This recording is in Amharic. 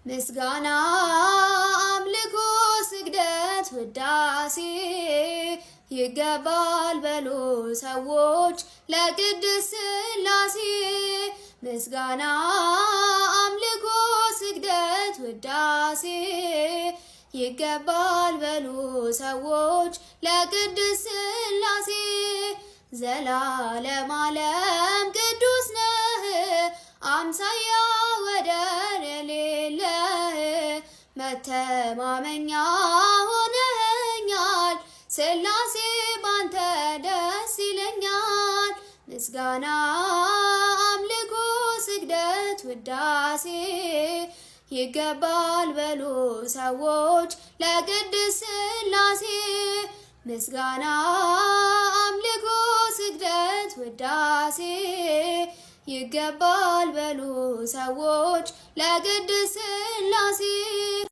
ምስጋና አምልኮ ስግደት ውዳሴ ይገባል በሉ ሰዎች ለቅድስት ሥላሴ። ምስጋና አምልኮ ስግደት ውዳሴ ይገባል በሉ ሰዎች ለቅድስት ሥላሴ። ዘላለም ዓለም ቅዱስ ነህ አምሳያ ወደር የሌለህ መተማመኛ ሆነኸኛል ሥላሴ ባንተ ደስ ይለኛል። ምስጋና አምልኮ ስግደት ውዳሴ ይገባል በሉ ሰዎች ለቅድስት ሥላሴ። ምስጋና አምልኮ ስግደት ውዳሴ ይገባል በሉ ሰዎች ለቅድስት